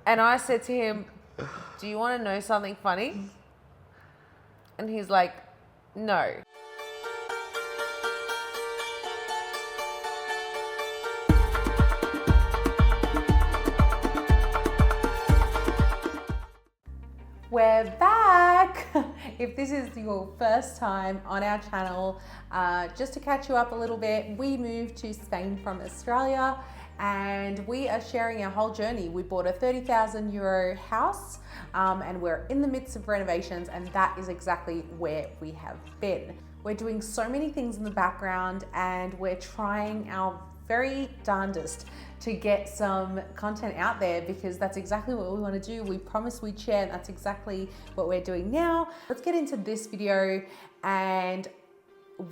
And I said to him, do you want to know something funny? And he's like, no. We're back! If this is your first time on our channel, just to catch you up a little bit, we moved to Spain from Australia and we are sharing our whole journey. We bought a 30,000 euro house and we're in the midst of renovations, and that is exactly where we have been. We're doing so many things in the background and we're trying our very darndest to get some content out there, because that's exactly what we want to do. We promised we'd share, and that's exactly what we're doing now. Let's get into this video and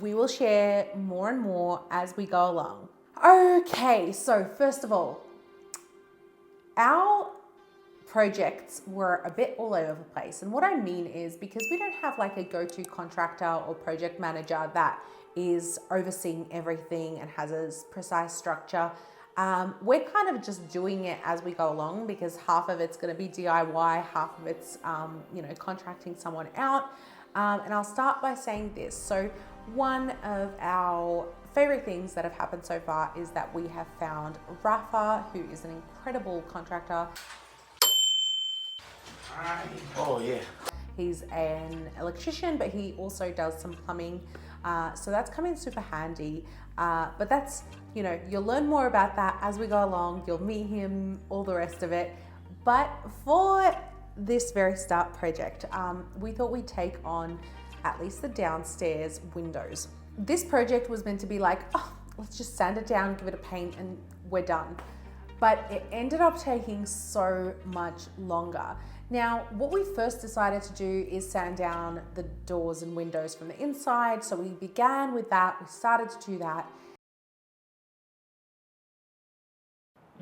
we will share more and more as we go along. Okay, so first of all, our projects were a bit all over the place. And what I mean is, because we don't have like a go-to contractor or project manager that is overseeing everything and has a precise structure, we're kind of just doing it as we go along, because half of it's going to be DIY, half of it's contracting someone out. And I'll start by saying this. So one of our favorite things that have happened so far is that we have found Rafa, who is an incredible contractor. Oh yeah. He's an electrician, but he also does some plumbing. So that's come in super handy. But that's, you'll learn more about that as we go along. You'll meet him, all the rest of it. But for this very start project, we thought we'd take on at least the downstairs windows. This project was meant to be like, oh, let's just sand it down, give it a paint, and we're done. But it ended up taking so much longer. Now, what we first decided to do is sand down the doors and windows from the inside. So we began with that. We started to do that.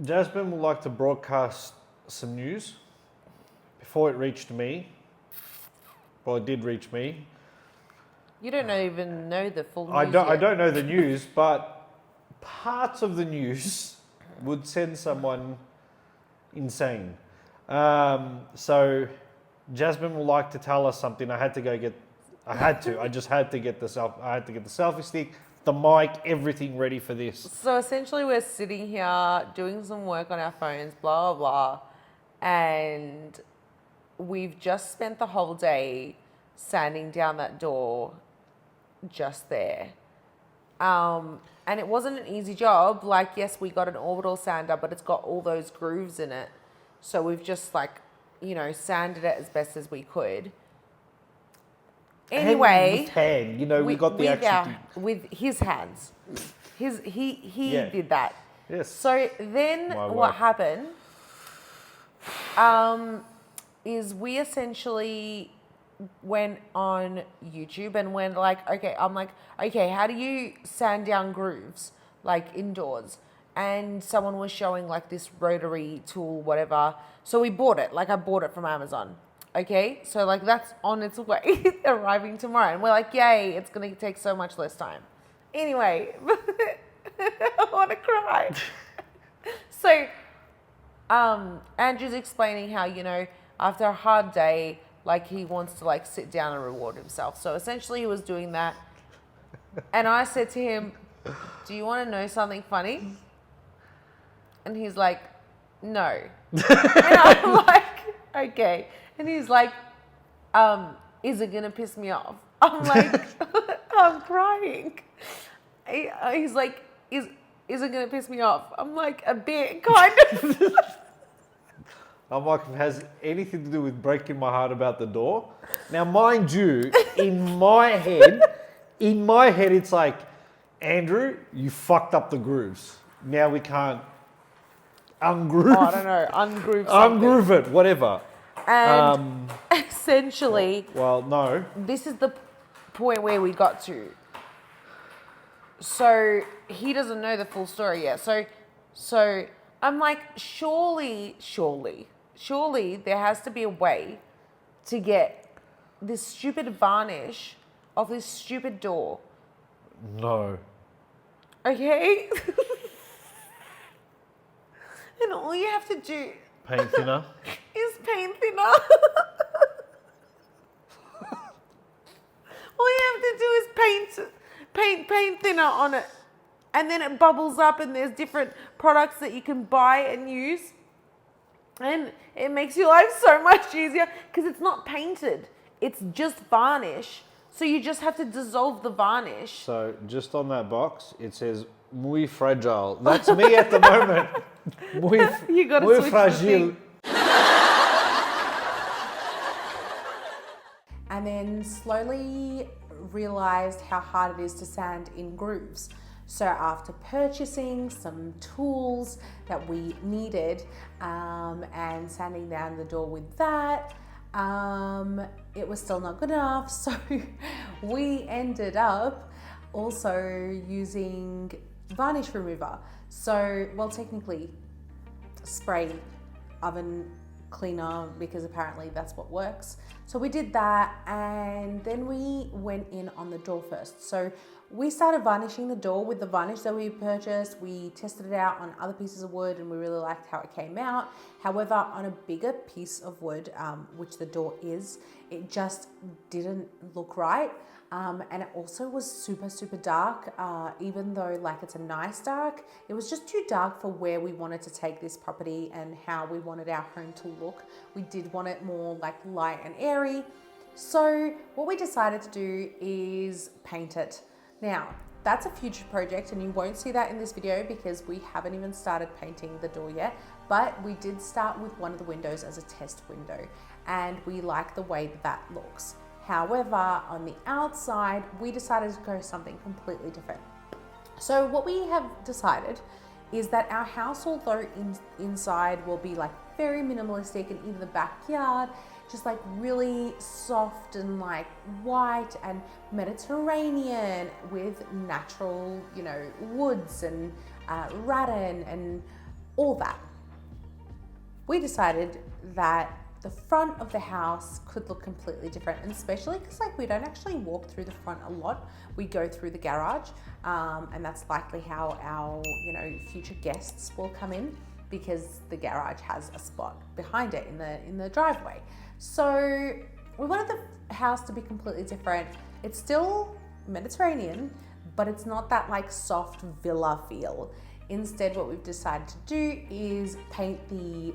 Jasmine would like to broadcast some news before it reached me. Well, it did reach me. You don't even know the full news I yet. don't know the news, but parts of the news would send someone insane. So Jasmine would like to tell us something. I just had to get the selfie stick, the mic, everything ready for this. So essentially we're sitting here doing some work on our phones, blah, blah, blah. And we've just spent the whole day sanding down that door just there. And it wasn't an easy job. Like, yes, we got an orbital sander, but it's got all those grooves in it. So we've just sanded it as best as we could. Anyway, with hand, we got the actual with his hands. He Yeah. did that. Yes. So then what happened is we essentially went on YouTube and went okay, how do you sand down grooves like indoors? And someone was showing like this rotary tool, whatever. So we bought it. Like, I bought it from Amazon. Okay, so like that's on its way, arriving tomorrow. And we're like, yay, it's gonna take so much less time. Anyway, I wanna cry. So Andrew's explaining how, after a hard day, like he wants to sit down and reward himself. So essentially he was doing that. And I said to him, do you wanna know something funny? And he's like, no. And I'm like, okay. And he's like, is it gonna piss me off? I'm like, I'm crying. He's like, is it gonna piss me off? I'm like, a bit, kind of. I'm like, if it has anything to do with breaking my heart about the door. Now, mind you, in my head, it's like, Andrew, you fucked up the grooves. Now we can't ungroove. Oh, I don't know, ungroove something. Ungroove it, whatever. And essentially, well, no. This is the point where we got to. So he doesn't know the full story yet. So I'm like, surely there has to be a way to get this stupid varnish off this stupid door. No. Okay? And all you have to do Paint thinner. Is paint thinner. All you have to do is paint thinner on it. And then it bubbles up and there's different products that you can buy and use. And it makes your life so much easier because it's not painted. It's just varnish. So you just have to dissolve the varnish. So just on that box, it says muy fragile. That's me at the moment. You gotta muy switch the fragile. thing. And then slowly realized how hard it is to sand in grooves. So after purchasing some tools that we needed and sanding down the door with that, it was still not good enough. So we ended up also using varnish remover. So, well, technically spray oven cleaner, because apparently that's what works. So we did that, and then we went in on the door first. So we started varnishing the door with the varnish that we purchased. We tested it out on other pieces of wood and we really liked how it came out. However, on a bigger piece of wood, which the door is, it just didn't look right. And it also was super, super dark. Even though like it's a nice dark, it was just too dark for where we wanted to take this property and how we wanted our home to look. We did want it more like light and airy. So what we decided to do is paint it. Now, that's a future project and you won't see that in this video because we haven't even started painting the door yet, but we did start with one of the windows as a test window and we like the way that looks. However, on the outside, we decided to go something completely different. So what we have decided is that our house, although inside will be like very minimalistic and in the backyard, just like really soft and like white and Mediterranean with natural, you know, woods and rattan and all that. We decided that the front of the house could look completely different, and especially because like we don't actually walk through the front a lot. We go through the garage, and that's likely how our, you know, future guests will come in because the garage has a spot behind it in the driveway. So we wanted the house to be completely different. It's still Mediterranean, but it's not that like soft villa feel. Instead, what we've decided to do is paint the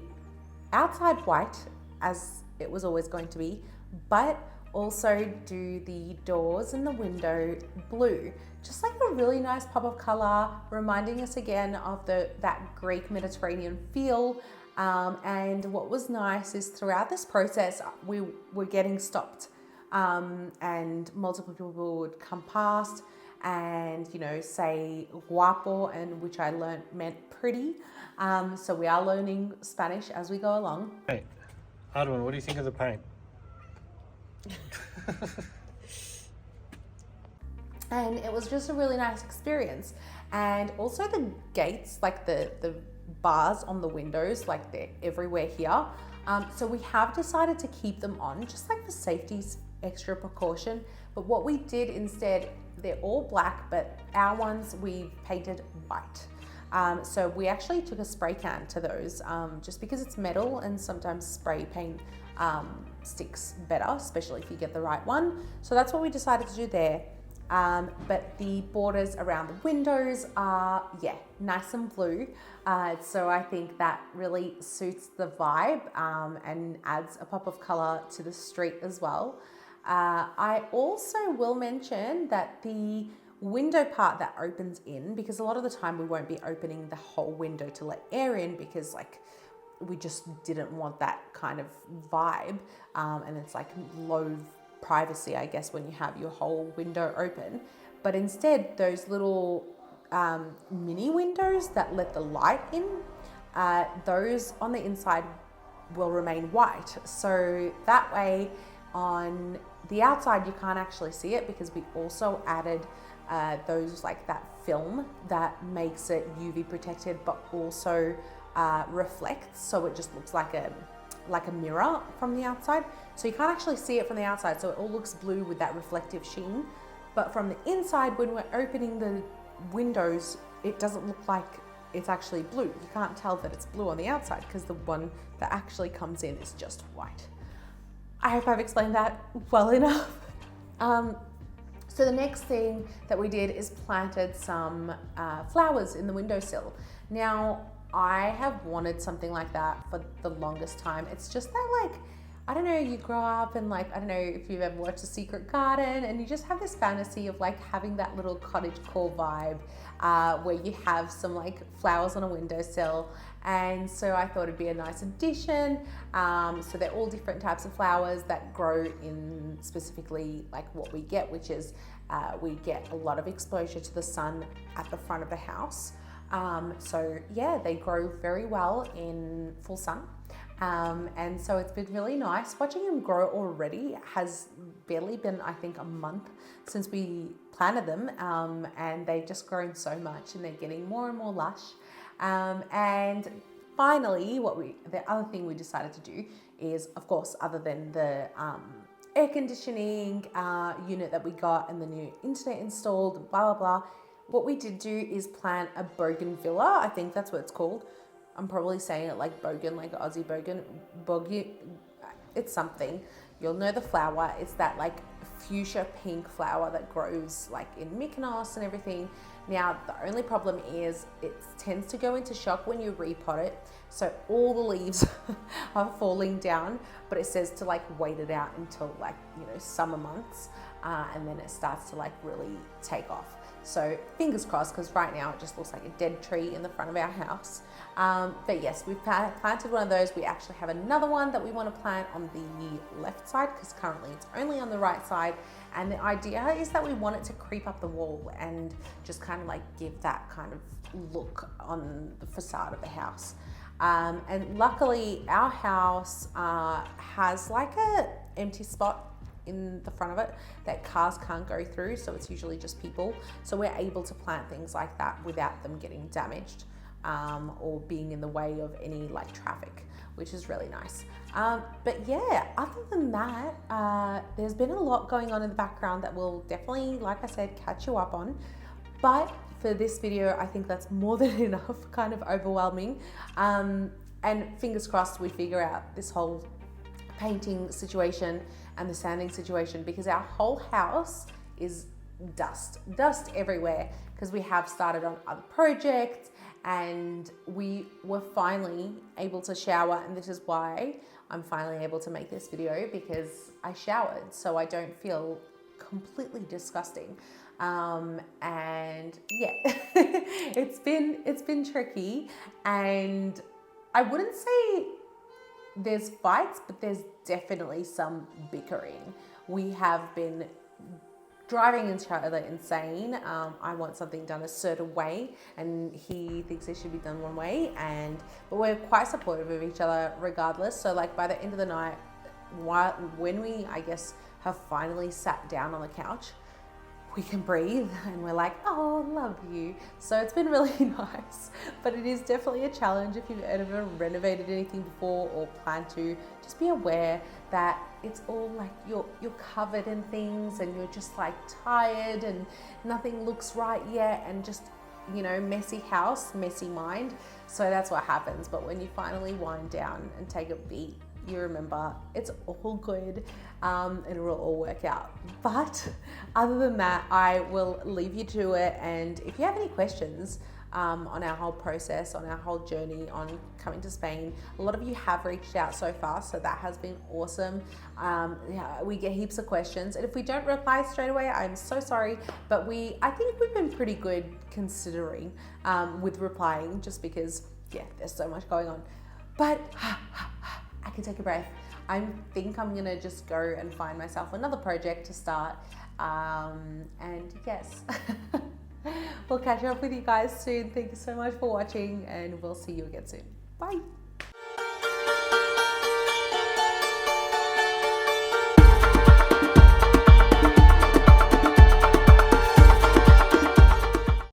outside white as it was always going to be, but also do the doors and the window blue. Just like a really nice pop of color, reminding us again of that Greek Mediterranean feel. And what was nice is throughout this process, we were getting stopped and multiple people would come past and, you know, say guapo, and which I learned meant pretty. So we are learning Spanish as we go along. Hey, Arwen, what do you think of the paint? And it was just a really nice experience. And also the gates, like the bars on the windows, like they're everywhere here. So we have decided to keep them on, just like for safety's extra precaution. But what we did instead, they're all black, but our ones we painted white. So we actually took a spray can to those, just because it's metal and sometimes spray paint sticks better, especially if you get the right one. So that's what we decided to do there. But the borders around the windows are, yeah, nice and blue. So I think that really suits the vibe and adds a pop of color to the street as well. I also will mention that the window part that opens in, because a lot of the time we won't be opening the whole window to let air in because like we just didn't want that kind of vibe. And it's like low privacy, I guess, when you have your whole window open. But instead, those little mini windows that let the light in, those on the inside will remain white. So that way on the outside, you can't actually see it because we also added those like that film that makes it UV protected, but also reflects. So it just looks like a mirror from the outside. So you can't actually see it from the outside. So it all looks blue with that reflective sheen. But from the inside, when we're opening the windows, it doesn't look like it's actually blue. You can't tell that it's blue on the outside because the one that actually comes in is just white. I hope I've explained that well enough. So the next thing that we did is planted some flowers in the windowsill. Now, I have wanted something like that for the longest time. It's just that, like, I don't know, you grow up and, like, I don't know if you've ever watched A Secret Garden, and you just have this fantasy of like having that little cottagecore vibe where you have some like flowers on a windowsill. And so I thought it'd be a nice addition. So they're all different types of flowers that grow in specifically like what we get, which is we get a lot of exposure to the sun at the front of the house. So yeah, they grow very well in full sun. And so it's been really nice watching them grow already. It has barely been, I think, a month since we planted them, and they've just grown so much and they're getting more and more lush. And finally, the other thing we decided to do is, of course, other than the air conditioning unit that we got and the new internet installed and blah, blah, blah, what we did do is plant a bougainvillea. I think that's what it's called. I'm probably saying it like bogan, like Aussie bogan. It's something. You'll know the flower. It's that like fuchsia pink flower that grows like in Mykonos and everything. Now, the only problem is it tends to go into shock when you repot it. So all the leaves are falling down, but it says to like wait it out until like, you know, summer months. And then it starts to like really take off. So fingers crossed, because right now it just looks like a dead tree in the front of our house. But yes, we've planted one of those. We actually have another one that we want to plant on the left side because currently it's only on the right side. And the idea is that we want it to creep up the wall and just kind of like give that kind of look on the facade of the house. And luckily our house has like a empty spot in the front of it that cars can't go through, so it's usually just people, so we're able to plant things like that without them getting damaged or being in the way of any like traffic, which is really nice. But yeah, other than that, there's been a lot going on in the background that we'll definitely, like I said, catch you up on, but for this video I think that's more than enough, kind of overwhelming, and fingers crossed we figure out this whole painting situation and the sanding situation, because our whole house is dust everywhere because we have started on other projects and we were finally able to shower, and this is why I'm finally able to make this video, because I showered so I don't feel completely disgusting. And yeah, it's been tricky, and I wouldn't say there's fights, but there's definitely some bickering. We have been driving each other insane. I want something done a certain way and he thinks it should be done one way, but we're quite supportive of each other regardless. So like by the end of the night, when we, I guess, have finally sat down on the couch, we can breathe and we're like, oh, love you. So it's been really nice, but it is definitely a challenge. If you've ever renovated anything before or plan to, just be aware that it's all like you're covered in things and you're just like tired and nothing looks right yet, and just, you know, messy house, messy mind. So that's what happens. But when you finally wind down and take a beat, you remember it's all good, and it will all work out. But other than that, I will leave you to it. And if you have any questions on our whole process, on our whole journey on coming to Spain, a lot of you have reached out so far, so that has been awesome. Yeah, we get heaps of questions, and if we don't reply straight away, I'm so sorry, but I think we've been pretty good considering with replying, just because, yeah, there's so much going on. But I can take a breath. I think I'm gonna just go and find myself another project to start. And yes, we'll catch up with you guys soon. Thank you so much for watching, and we'll see you again soon. Bye.